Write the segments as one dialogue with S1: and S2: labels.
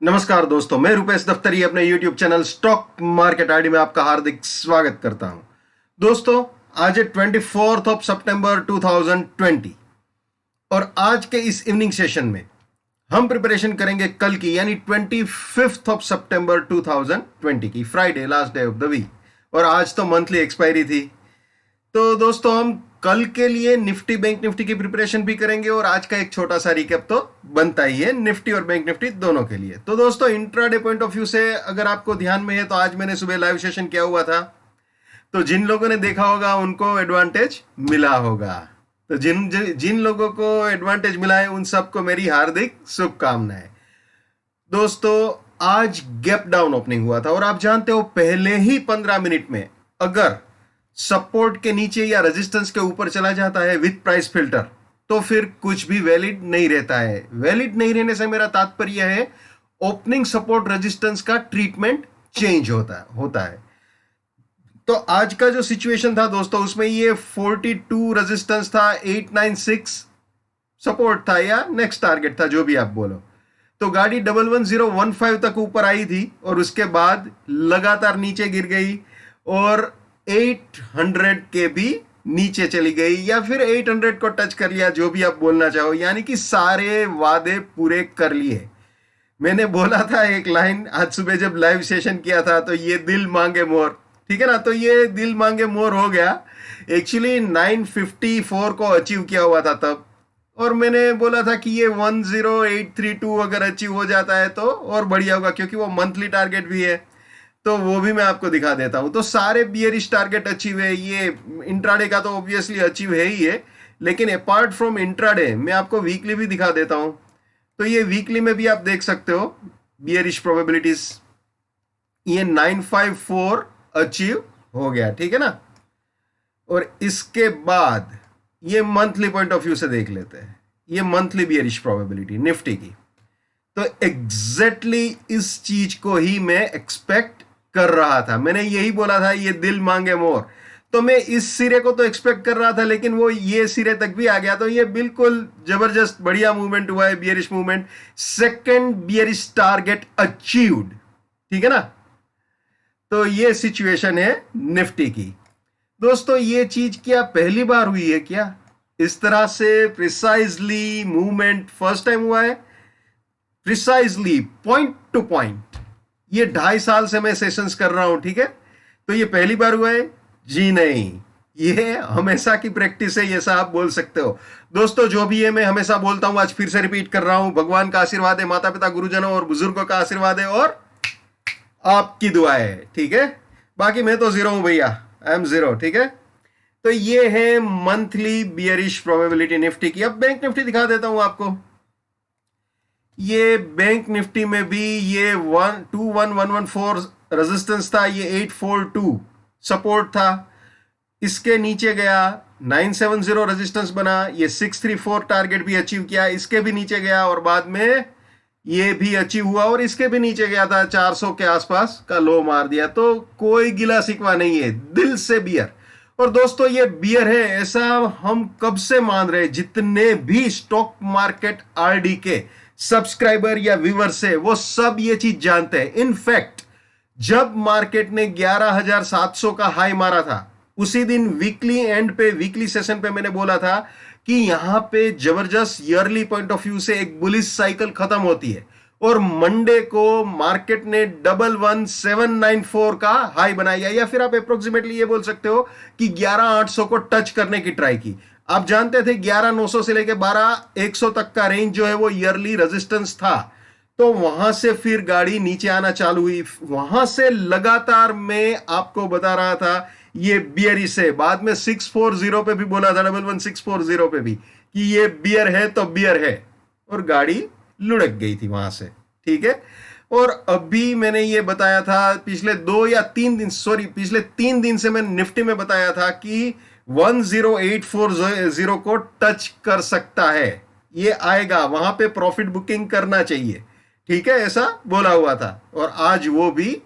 S1: नमस्कार दोस्तों, मैं रुपेश दफ्तरी अपने YouTube channel stock market ID में आपका हार्दिक स्वागत करता हूं। दोस्तों, आज है 24 ऑफ सितंबर 2020 और आज के इस इवनिंग सेशन में हम प्रिपरेशन करेंगे कल की यानी 25 ऑफ सितंबर 2020 की, Friday, last day of the week. और आज तो मंथली एक्सपायरी थी। तो दोस्तों, हम कल के लिए निफ्टी बैंक निफ्टी की प्रिपरेशन भी करेंगे और आज का एक छोटा सा रिकैप तो बनता ही है निफ्टी और बैंक निफ्टी दोनों के लिए। तो दोस्तों, इंट्राडे पॉइंट ऑफ व्यू से अगर आपको ध्यान में है तो आज मैंने सुबह लाइव सेशन किया हुआ था। तो जिन लोगों ने देखा होगा उनको एडवांटेज मिला होगा। तो जिन जिन लोगों को एडवांटेज मिला है उन सबको मेरी हार्दिक शुभकामनाएं। दोस्तों, आज गैप डाउन ओपनिंग हुआ था और आप जानते हो पहले ही 15 मिनट में अगर सपोर्ट के नीचे या रेजिस्टेंस के ऊपर चला जाता है विथ प्राइस फिल्टर तो फिर कुछ भी वैलिड नहीं रहता है। वैलिड नहीं रहने से मेरा तात्पर्य है ओपनिंग सपोर्ट रेजिस्टेंस का ट्रीटमेंट चेंज होता है। तो आज का जो सिचुएशन था दोस्तों, उसमें ये 42 रेजिस्टेंस था, 896 सपोर्ट था या नेक्स्ट टारगेट था, जो भी आप बोलो। तो गाड़ी 11015 तक ऊपर आई थी और उसके बाद लगातार नीचे गिर गई और 800 के भी नीचे चली गई या फिर 800 को टच कर लिया, जो भी आप बोलना चाहो। यानी कि सारे वादे पूरे कर लिए। मैंने बोला था एक लाइन आज सुबह जब लाइव सेशन किया था, तो ये दिल मांगे मोर, ठीक है ना। तो ये दिल मांगे मोर हो गया। एक्चुअली 954 को अचीव किया हुआ था तब, और मैंने बोला था कि ये 10832 अगर अचीव हो जाता है तो और बढ़िया होगा, क्योंकि वो मंथली टारगेट भी है। तो वो भी मैं आपको दिखा देता हूं। तो सारे बियरिश टारगेट अचीव है। ये इंट्राडे का तो ऑब्वियसली अचीव है ही है, लेकिन अपार्ट फ्रॉम इंट्राडे मैं आपको वीकली भी दिखा देता हूं। तो ये वीकली में भी आप देख सकते हो बियरिश प्रोबेबिलिटीज। ये 954 अचीव हो गया, ठीक है ना। और इसके बाद ये मंथली पॉइंट ऑफ व्यू से देख लेते हैं। ये मंथली बियरिश प्रोबेबिलिटी निफ्टी की, तो एग्जैक्टली इस चीज को ही मैं एक्सपेक्ट कर रहा था। मैंने यही बोला था ये दिल मांगे मोर। तो मैं इस सिरे को तो एक्सपेक्ट कर रहा था, लेकिन वो ये सिरे तक भी आ गया। तो ये बिल्कुल जबरदस्त बढ़िया मूवमेंट हुआ है, bearish movement. Second bearish target achieved, ठीक है ना। तो ये सिचुएशन है निफ्टी की। दोस्तों, ये चीज क्या पहली बार हुई है क्या? इस तरह से प्रिसाइजली मूवमेंट फर्स्ट टाइम हुआ है, प्रिसाइजली पॉइंट टू पॉइंट। ये 2.5 साल से मैं सेशंस कर रहा हूं, ठीक है। तो ये पहली बार हुआ है? जी नहीं, ये हमेशा की प्रैक्टिस है, ये आप बोल सकते हो। दोस्तों, जो भी है मैं हमेशा बोलता हूं, आज फिर से रिपीट कर रहा हूं, भगवान का आशीर्वाद है, माता पिता गुरुजनों और बुजुर्गों का आशीर्वाद है और आपकी दुआ है, ठीक है। बाकी मैं तो जीरो हूं भैया, आई एम जीरो, ठीक है। तो ये है मंथली बियरिश प्रोबेबिलिटी निफ्टी की। अब बैंक निफ्टी दिखा देता हूं आपको। ये बैंक निफ्टी में भी ये 21114 रेजिस्टेंस था, ये 842 सपोर्ट था। इसके नीचे गया 970 रेजिस्टेंस बना, ये 634 टारगेट भी अचीव किया, इसके भी नीचे गया और बाद में ये भी अचीव हुआ और इसके भी नीचे गया था, 400 के आसपास का लो मार दिया। तो कोई गिला शिकवा नहीं है, दिल से बियर। और दोस्तों, ये बियर है ऐसा हम कब से मान रहे, जितने भी स्टॉक मार्केट आरडी के सब्सक्राइबर या व्यूअर्स है वो सब ये चीज जानते हैं। इनफैक्ट जब मार्केट ने 11,700 का हाई मारा था, उसी दिन वीकली एंड पे, वीकली सेशन पे मैंने बोला था कि यहां पे जबरदस्त ईयरली पॉइंट ऑफ व्यू से एक बुलिश साइकिल खत्म होती है। और मंडे को मार्केट ने 11794 का हाई बनाया, या फिर आप अप्रोक्सीमेटली ये बोल सकते हो कि 11800 को टच करने की ट्राई की। आप जानते थे 11900 से लेकर 12100 तक का रेंज जो है वो ईयरली रेजिस्टेंस था। तो वहां से फिर गाड़ी नीचे आना चालू हुई। वहां से लगातार मैं आपको बता रहा था ये बियरिश है। बाद में 640 पे भी बोला था, 11640 पे भी, कि ये बियर है तो बियर है, और गाड़ी लुढ़क गई थी वहां से, ठीक है। और अभी मैंने ये बताया था पिछले 2 या 3 दिन, सॉरी पिछले 3 दिन से मैं निफ्टी में बताया था कि 10840 को टच कर सकता है, ये आएगा, वहां पे प्रॉफिट बुकिंग करना चाहिए, ठीक है, ऐसा बोला हुआ था। और आज वो भी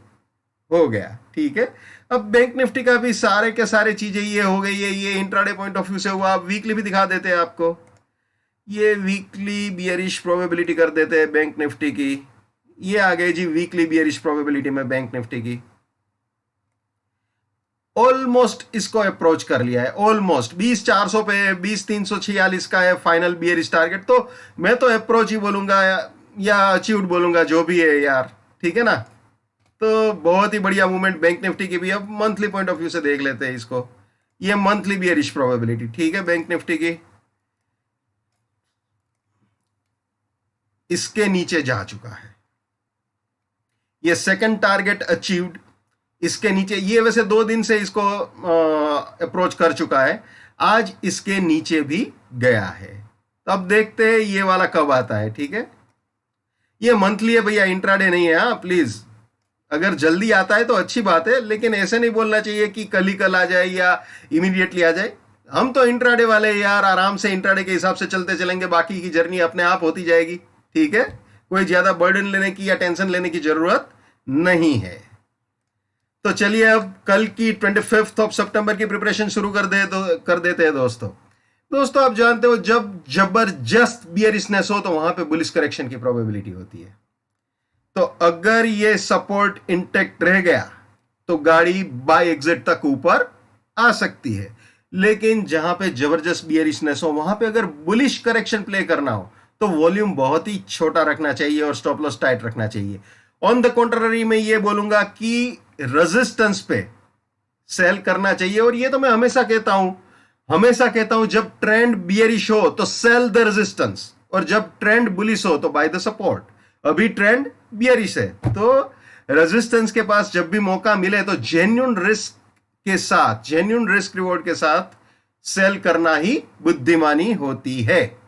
S1: हो गया, ठीक है। अब बैंक निफ्टी का भी सारे के सारे चीजें ये हो गई है, ये इंट्राडे पॉइंट ऑफ व्यू से हुआ। अब वीकली भी दिखा देते हैं आपको। ये वीकली बियरिश प्रोबेबिलिटी कर देते हैं बैंक निफ्टी की। ये आ गई जी वीकली बियरिश प्रोबेबिलिटी में बैंक निफ्टी की। ऑलमोस्ट इसको अप्रोच कर लिया है, ऑलमोस्ट 20,400 पे, 20,346 का है फाइनल बियरिश टारगेट। तो मैं तो अप्रोच ही बोलूंगा या अचीव्ड बोलूंगा, जो भी है यार, ठीक है ना। तो बहुत ही बढ़िया मूवमेंट बैंक निफ्टी की भी। अब मंथली पॉइंट ऑफ व्यू से देख लेते हैं इसको। ये मंथली बियरिश प्रोबेबिलिटी, ठीक है, बैंक निफ्टी की इसके नीचे जा चुका है। ये सेकंड टारगेट अचीव्ड, इसके नीचे। ये वैसे 2 दिन से इसको अप्रोच कर चुका है, आज इसके नीचे भी गया है। तो अब देखते हैं ये वाला कब आता है, ठीक है। ये मंथली है भैया, इंट्राडे नहीं है, हाँ प्लीज। अगर जल्दी आता है तो अच्छी बात है, लेकिन ऐसे नहीं बोलना चाहिए कि कल ही कल आ जाए या इमीडिएटली आ जाए। हम तो इंट्राडे वाले यार, आराम से इंट्राडे के हिसाब से चलते चलेंगे, बाकी की जर्नी अपने आप होती जाएगी, ठीक है। कोई ज्यादा बर्डन लेने की या टेंशन लेने की जरूरत नहीं है। तो चलिए अब कल की 25 ऑफ सितंबर की प्रिपरेशन शुरू कर देते हैं दोस्तों आप जानते हो जब जबरदस्त बियरिशनेस हो तो वहां पे बुलिश करेक्शन की प्रोबेबिलिटी होती है। तो अगर ये सपोर्ट इंटेक्ट रह गया तो गाड़ी बाय एग्जिट तक ऊपर आ सकती है, लेकिन जहां पे जबरदस्त बियरिशनेस हो वहां पे अगर बुलिश करेक्शन प्ले करना हो तो वॉल्यूम बहुत ही छोटा रखना चाहिए और स्टॉप लॉस टाइट रखना चाहिए। ऑन द कॉन्ट्ररी मैं ये बोलूंगा कि रेजिस्टेंस पे सेल करना चाहिए। और ये तो मैं हमेशा कहता हूं जब ट्रेंड बियरिश हो तो सेल द रेजिस्टेंस, और जब ट्रेंड बुलिश हो तो बाय द सपोर्ट। अभी ट्रेंड बियरिश है तो रेजिस्टेंस के पास जब भी मौका मिले तो जेन्युइन रिस्क रिवॉर्ड के साथ सेल करना ही बुद्धिमानी होती है।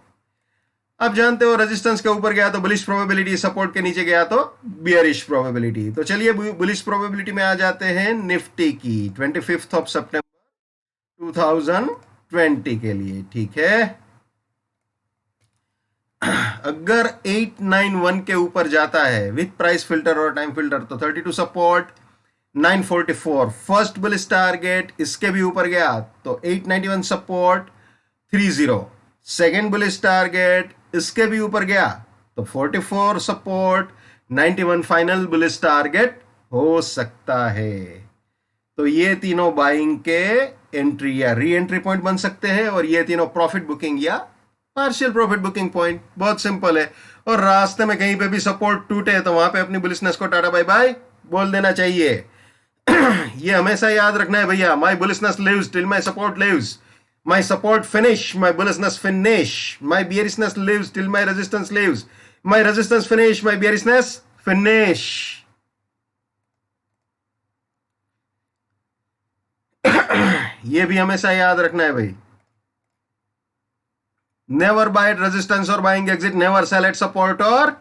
S1: आप जानते हो रेजिस्टेंस के ऊपर गया तो बुलिश प्रोबेबिलिटी, सपोर्ट के नीचे गया तो बियरिश प्रोबेबिलिटी। तो चलिए बुलिश प्रोबेबिलिटी में आ जाते हैं निफ्टी की 25 ऑफ सितंबर 2020 के लिए, ठीक है। अगर 891 के ऊपर जाता है विथ प्राइस फिल्टर और टाइम फिल्टर तो 32 सपोर्ट, 944 फर्स्ट बुलिश टारगेट, इसके भी ऊपर गया तो 891 सपोर्ट, 30 सेकेंड बुलिश टारगेट, इसके भी ऊपर गया तो 44 सपोर्ट, 91 फाइनल बुलिश टारगेट हो सकता है। तो ये तीनों बाइंग के एंट्री या री एंट्री पॉइंट बन सकते हैं, और ये तीनों प्रॉफिट बुकिंग या पार्शियल प्रॉफिट बुकिंग पॉइंट। बहुत सिंपल है। और रास्ते में कहीं पे भी सपोर्ट टूटे तो वहां पे अपनी बुलिशनेस को टाटा बाय बाय बोल देना चाहिए। ये हमेशा याद रखना है भैया, my bullishness lives till my support lives, my support finish, my bullishness finish, my bearishness lives till my resistance lives, my resistance finish, my bearishness finish। ये भी हमेशा याद रखना है भाई। नेवर बाय एट रेजिस्टेंस और buying exit, never sell at support और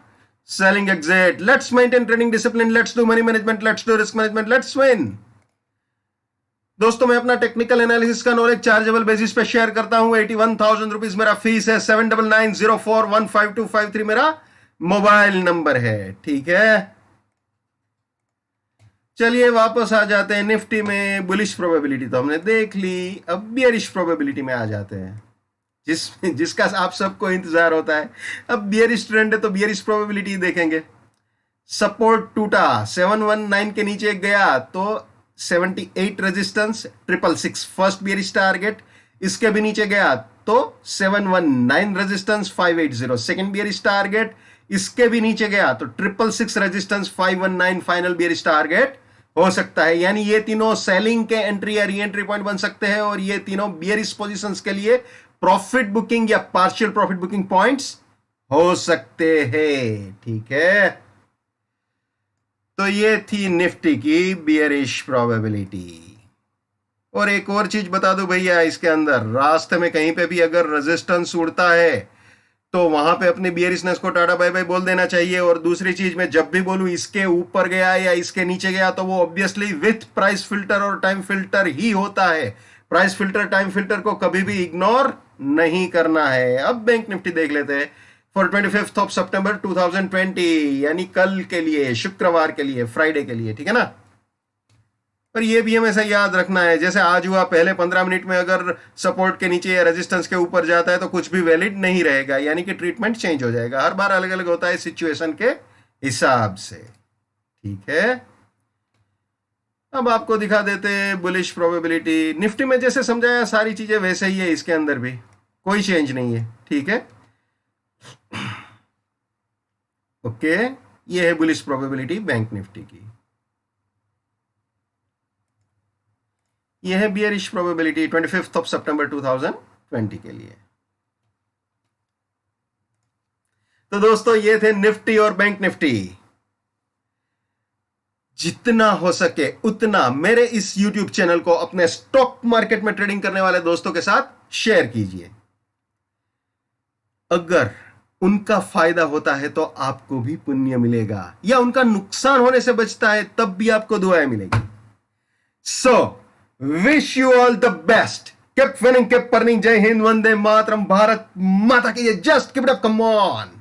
S1: selling exit. Let's maintain trading discipline, let's do money management, let's do risk management, let's win. दोस्तों मैं अपना टेक्निकल एनालिसिस का नॉलेज चार्जेबल बेसिस पे share करता हूं। 81,000 rupees मेरा फीस है, 7990415253 मेरा मोबाइल नंबर है, ठीक है। चलिए वापस आ जाते हैं निफ्टी में। बुलिश प्रोबेबिलिटी तो हमने देख ली, अब बियरिश प्रोबेबिलिटी में आ जाते हैं जिसका आप सबको इंतजार होता है। अब बियरिश ट्रेंड है तो बियरिश प्रोबेबिलिटी देखेंगे। सपोर्ट टूटा, 719 के नीचे गया तो 78 रेजिस्टेंस, 666 फर्स्ट बियरिश टारगेट, इसके भी नीचे गया तो 719 रेजिस्टेंस, 580 सेकंड बियरिश टारगेट, इसके भी नीचे गया तो 666 रेजिस्टेंस, 519 फाइनल बियरिश टारगेट हो सकता है। यानी ये तीनों सेलिंग के एंट्री या री एंट्री पॉइंट बन सकते हैं, और ये तीनों बियरिश पोजीशंस के लिए प्रॉफिट बुकिंग या पार्शियल प्रॉफिट बुकिंग पॉइंट्स हो सकते हैं, ठीक है। तो ये थी निफ्टी की बियरिश प्रोबेबिलिटी। और एक और चीज बता दूं भैया, इसके अंदर रास्ते में कहीं पे भी अगर रेजिस्टेंस उड़ता है तो वहां पे अपने बियरिशनेस को टाटा बाय बाय बोल देना चाहिए। और दूसरी चीज मैं जब भी बोलूं इसके ऊपर गया या इसके नीचे गया तो वो ऑब्वियसली विथ प्राइस फिल्टर और टाइम फिल्टर ही होता है। प्राइस फिल्टर टाइम फिल्टर को कभी भी इग्नोर नहीं करना है। अब बैंक निफ्टी देख लेते हैं फॉर 25 ऑफ सितंबर 2020, यानी कल के लिए, शुक्रवार के लिए, फ्राइडे के लिए, ठीक है ना। पर ये भी हमें ऐसा याद रखना है, जैसे आज हुआ, पहले 15 मिनट में अगर सपोर्ट के नीचे या रेजिस्टेंस के ऊपर जाता है तो कुछ भी वैलिड नहीं रहेगा, यानी कि ट्रीटमेंट चेंज हो जाएगा। हर बार अलग अलग होता है सिचुएशन के हिसाब से। ठीक है, अब आपको दिखा देते बुलिश प्रोबेबिलिटी। निफ्टी में जैसे समझाया सारी चीजें वैसे ही है, इसके अंदर भी कोई चेंज नहीं है। ठीक है, ओके, ये है बुलिश प्रोबेबिलिटी बैंक निफ्टी की। ये है बियरिश प्रोबेबिलिटी 25 सितंबर 2020 के लिए। तो दोस्तों ये थे निफ्टी और बैंक निफ्टी। जितना हो सके उतना मेरे इस YouTube चैनल को अपने स्टॉक मार्केट में ट्रेडिंग करने वाले दोस्तों के साथ शेयर कीजिए। अगर उनका फायदा होता है तो आपको भी पुण्य मिलेगा, या उनका नुकसान होने से बचता है तब भी आपको दुआएं मिलेगी। So wish you all the best, keep winning, keep earning. जय हिंद, वंदे मातरम, भारत माता की जय, just keep it up, come on.